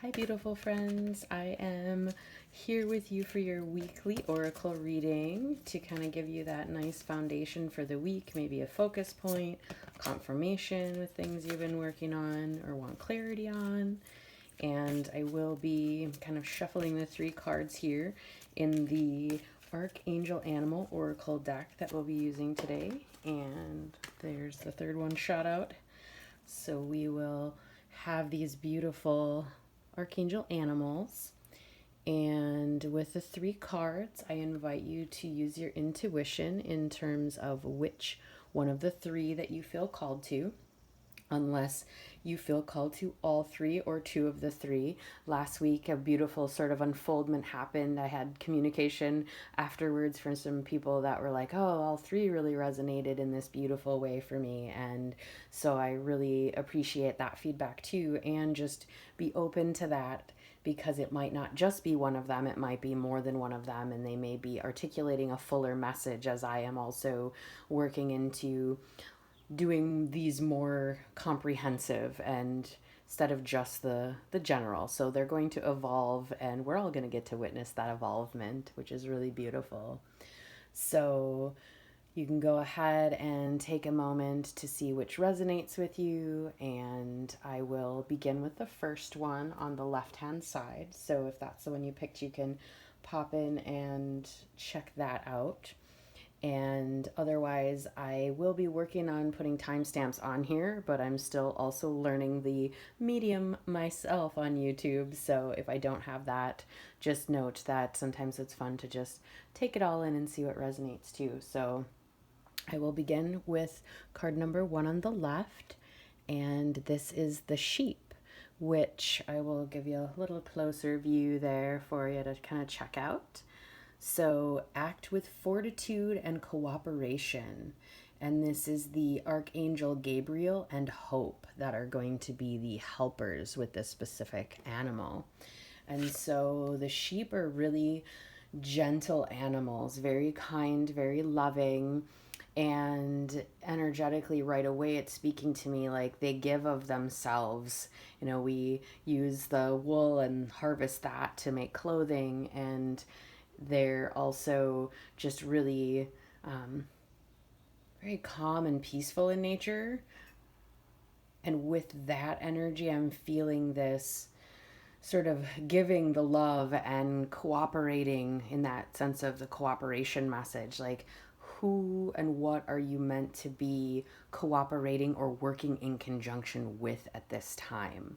Hi, beautiful friends. I am here with you for your weekly oracle reading to kind of give you that nice foundation for the week, maybe a focus point, confirmation with things you've been working on or want clarity on. And I will be kind of shuffling the three cards here in the Archangel Animal Oracle deck that we'll be using today. And there's the third one shot out. So we will have these beautiful Archangel animals. And with the three cards, I invite you to use your intuition in terms of which one of the three that you feel called to, unless you feel called to all three or two of the three. Last week, a beautiful sort of unfoldment happened. I had communication afterwards from some people that were like, oh, all three really resonated in this beautiful way for me. And so I really appreciate that feedback too, and just be open to that, because it might not just be one of them, it might be more than one of them, and they may be articulating a fuller message as I am also working into doing these more comprehensive and instead of just the general. So they're going to evolve, and we're all going to get to witness that evolvement, which is really beautiful. So you can go ahead and take a moment to see which resonates with you, and I will begin with the first one on the left-hand side. So if that's the one you picked, you can pop in and check that out. And otherwise, I will be working on putting timestamps on here, but I'm still also learning the medium myself on YouTube. So if I don't have that, just note that sometimes it's fun to just take it all in and see what resonates too. So I will begin with card number 1 on the left, and this is the sheep, which I will give you a little closer view there for you to kind of check out. So act with fortitude and cooperation. And this is the Archangel Gabriel and Hope that are going to be the helpers with this specific animal. And so the sheep are really gentle animals, very kind, very loving. And energetically, right away, it's speaking to me like they give of themselves. You know, we use the wool and harvest that to make clothing, and they're also just really very calm and peaceful in nature. And with that energy, I'm feeling this sort of giving the love and cooperating in that sense of the cooperation message. Like, who and what are you meant to be cooperating or working in conjunction with at this time?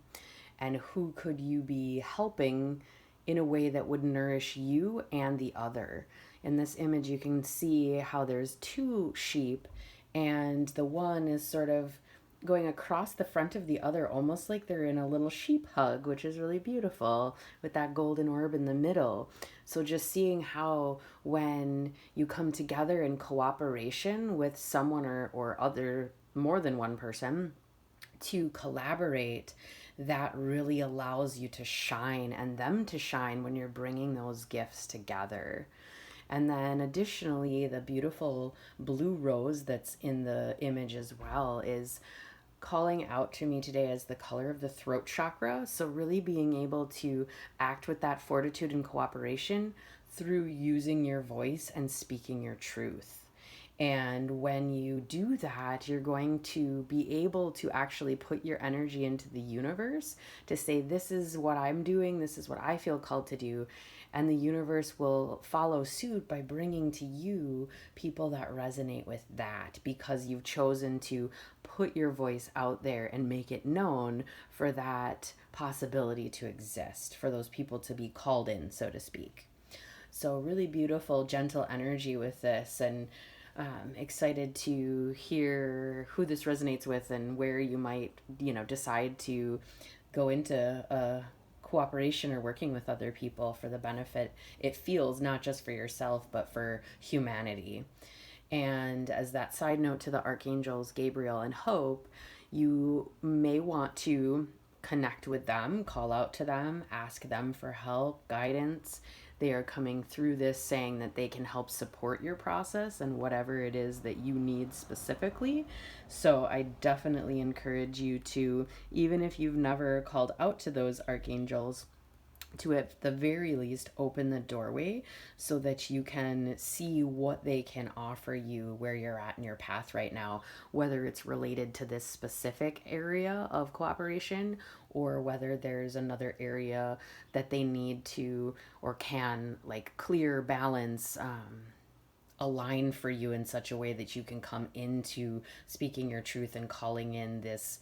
And who could you be helping in a way that would nourish you and the other? In this image, you can see how there's two sheep, and the one is sort of going across the front of the other, almost like they're in a little sheep hug, which is really beautiful, with that golden orb in the middle. So just seeing how when you come together in cooperation with someone or other, more than one person, to collaborate, that really allows you to shine and them to shine when you're bringing those gifts together. And then additionally, the beautiful blue rose that's in the image as well is calling out to me today as the color of the throat chakra. So really being able to act with that fortitude and cooperation through using your voice and speaking your truth. And when you do that, you're going to be able to actually put your energy into the universe to say, this is what I'm doing, this is what I feel called to do. And the universe will follow suit by bringing to you people that resonate with that, because you've chosen to put your voice out there and make it known for that possibility to exist, for those people to be called in, so to speak. So really beautiful, gentle energy with this, and excited to hear who this resonates with and where you might, decide to go into a cooperation or working with other people for the benefit it feels, not just for yourself, but for humanity. And as that side note to the Archangels Gabriel and Hope, you may want to connect with them, call out to them, ask them for help, guidance. they are coming through this saying that they can help support your process and whatever it is that you need specifically. So I definitely encourage you to, even if you've never called out to those archangels, to at the very least open the doorway so that you can see what they can offer you where you're at in your path right now, whether it's related to this specific area of cooperation or whether there's another area that they need to or can like clear, balance, align for you in such a way that you can come into speaking your truth and calling in this,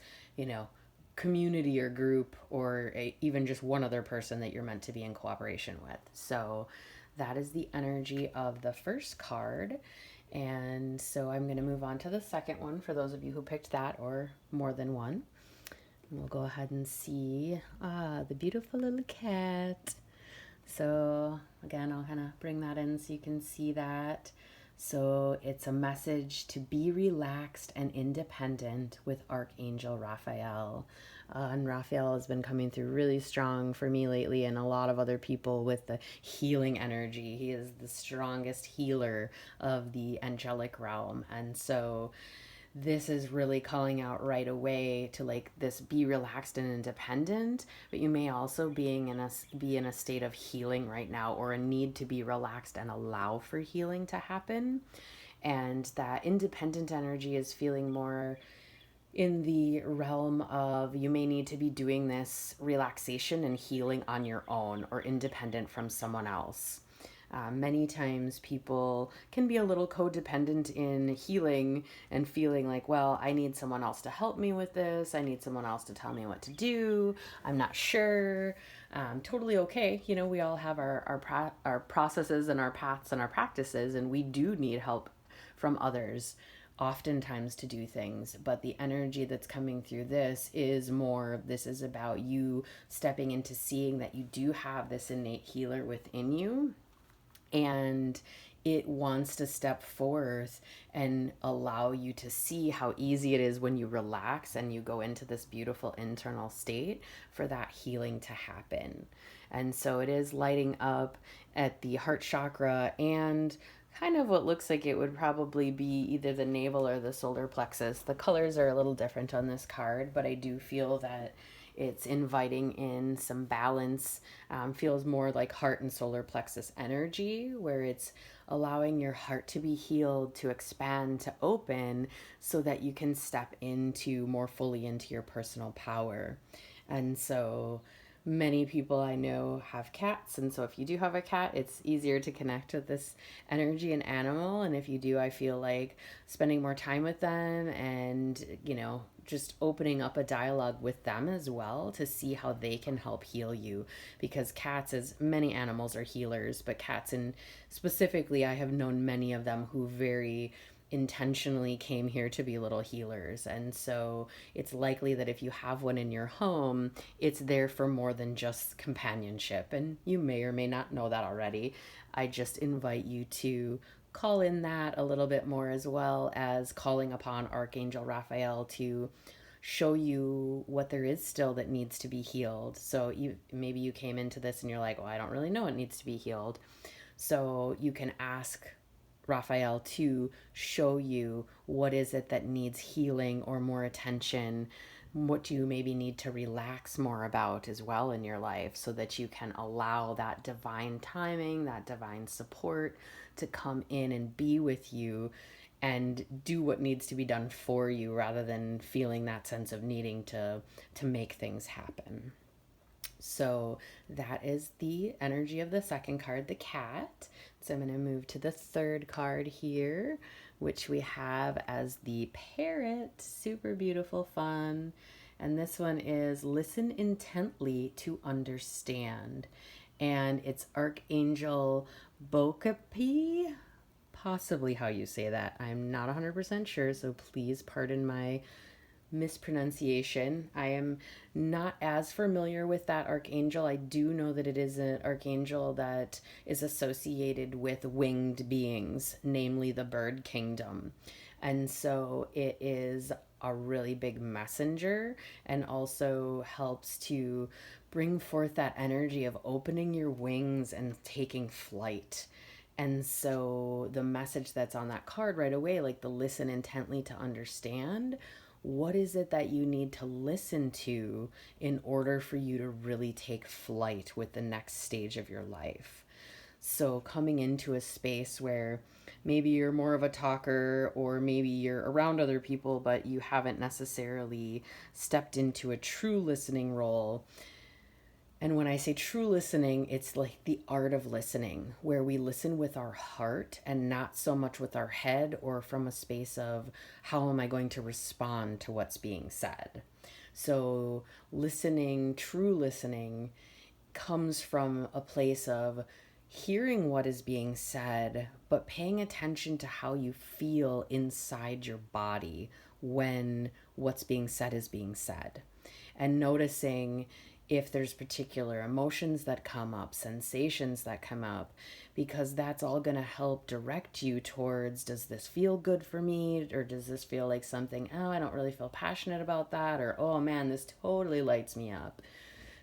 community or group or even just one other person that you're meant to be in cooperation with. So that is the energy of the first card. And so I'm going to move on to the second one for those of you who picked that or more than one. And we'll go ahead and see the beautiful little cat. So again, I'll kind of bring that in so you can see that. So it's a message to be relaxed and independent with Archangel Raphael. And Raphael has been coming through really strong for me lately and a lot of other people with the healing energy. He is the strongest healer of the angelic realm. And so this is really calling out right away to like this be relaxed and independent, but you may also be in a state of healing right now or a need to be relaxed and allow for healing to happen. And that independent energy is feeling more in the realm of you may need to be doing this relaxation and healing on your own or independent from someone else. Many times people can be a little codependent in healing and feeling like, well, I need someone else to help me with this. I need someone else to tell me what to do. I'm not sure. Totally okay. We all have our processes and our paths and our practices, and we do need help from others oftentimes to do things. But the energy that's coming through this is about you stepping into seeing that you do have this innate healer within you. And it wants to step forth and allow you to see how easy it is when you relax and you go into this beautiful internal state for that healing to happen. And so it is lighting up at the heart chakra and kind of what looks like it would probably be either the navel or the solar plexus. The colors are a little different on this card, but I do feel that it's inviting in some balance, feels more like heart and solar plexus energy, where it's allowing your heart to be healed, to expand, to open, so that you can step more fully into your personal power. And so many people I know have cats, and so if you do have a cat, it's easier to connect with this energy and animal. And if you do, I feel like spending more time with them and, just opening up a dialogue with them as well to see how they can help heal you, because cats, as many animals, are healers, but cats, and specifically, I have known many of them who very intentionally came here to be little healers. And so it's likely that if you have one in your home, it's there for more than just companionship. And you may or may not know that already. I just invite you to call in that a little bit more, as well as calling upon Archangel Raphael to show you what there is still that needs to be healed. So maybe you came into this and you're like, well, I don't really know what needs to be healed. So you can ask Raphael to show you what is it that needs healing or more attention. What do you maybe need to relax more about as well in your life, so that you can allow that divine timing, that divine support to come in and be with you and do what needs to be done for you, rather than feeling that sense of needing to make things happen. So that is the energy of the second card, the cat. So I'm going to move to the third card here, which we have as the parrot. Super beautiful, fun. And this one is listen intently to understand. And it's Archangel Bokapi, possibly how you say that. I'm not 100% sure, so please pardon my mispronunciation. I am not as familiar with that archangel. I do know that it is an archangel that is associated with winged beings, namely the bird kingdom. And so it is a really big messenger and also helps to bring forth that energy of opening your wings and taking flight. And so the message that's on that card right away, like the listen intently to understand, what is it that you need to listen to in order for you to really take flight with the next stage of your life? So coming into a space where maybe you're more of a talker, or maybe you're around other people, but you haven't necessarily stepped into a true listening role. And when I say true listening, it's like the art of listening, where we listen with our heart and not so much with our head or from a space of how am I going to respond to what's being said. So, listening, true listening, comes from a place of hearing what is being said, but paying attention to how you feel inside your body when what's being said is being said, and noticing if there's particular emotions that come up, sensations that come up, because that's all going to help direct you towards, does this feel good for me? Or does this feel like something, oh, I don't really feel passionate about that? Or, oh man, this totally lights me up.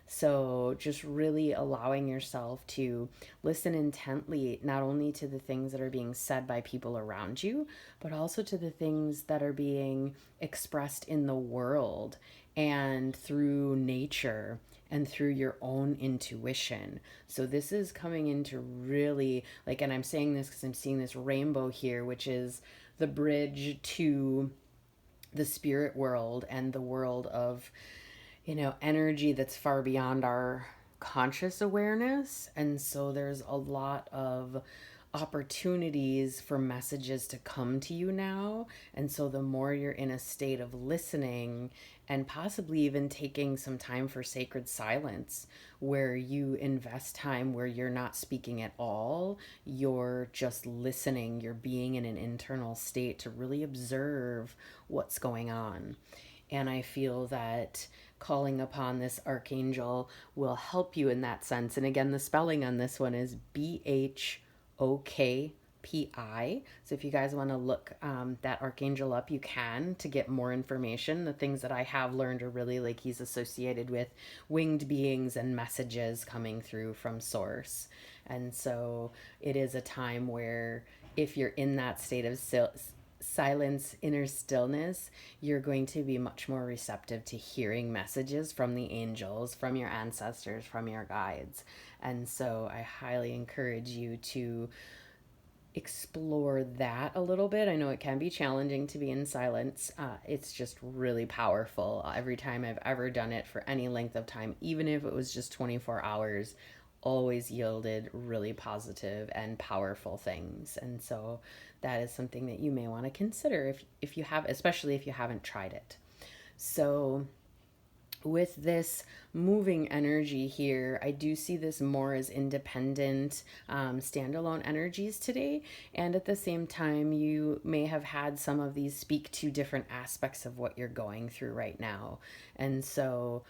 So just really allowing yourself to listen intently, not only to the things that are being said by people around you, but also to the things that are being expressed in the world and through nature and through your own intuition. So this is coming into really like, and I'm saying this because I'm seeing this rainbow here, which is the bridge to the spirit world and the world of, energy that's far beyond our conscious awareness. And so there's a lot of opportunities for messages to come to you now. And so the more you're in a state of listening and possibly even taking some time for sacred silence, where you invest time where you're not speaking at all, you're just listening, you're being in an internal state to really observe what's going on. And I feel that calling upon this archangel will help you in that sense. And again, the spelling on this one is BHOKPI. So if you guys want to look that archangel up, you can to get more information. The things that I have learned are really like he's associated with winged beings and messages coming through from source. And so it is a time where if you're in that state of silence, inner stillness, you're going to be much more receptive to hearing messages from the angels, from your ancestors, from your guides. And so I highly encourage you to explore that a little bit. I know it can be challenging to be in silence. It's just really powerful. Every time I've ever done it for any length of time, even if it was just 24 hours, always yielded really positive and powerful things. And so that is something that you may want to consider if you have, especially if you haven't tried it. So with this moving energy here, I do see this more as independent, standalone energies today. And at the same time, you may have had some of these speak to different aspects of what you're going through right now. And so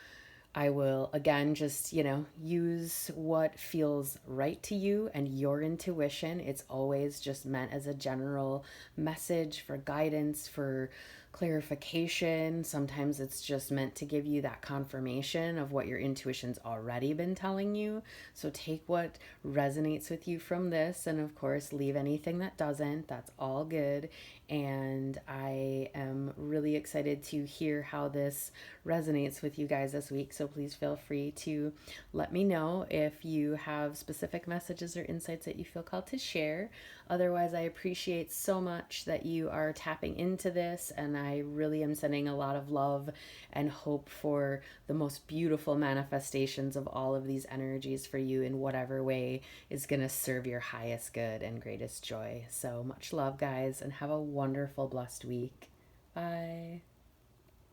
I will, again, just, use what feels right to you and your intuition. It's always just meant as a general message for guidance, for clarification. Sometimes it's just meant to give you that confirmation of what your intuition's already been telling you. So take what resonates with you from this, and of course, leave anything that doesn't. That's all good. And I am really excited to hear how this resonates with you guys this week. So please feel free to let me know if you have specific messages or insights that you feel called to share. Otherwise, I appreciate so much that you are tapping into this, and I really am sending a lot of love and hope for the most beautiful manifestations of all of these energies for you in whatever way is going to serve your highest good and greatest joy. So much love, guys, and have a wonderful, blessed week. Bye.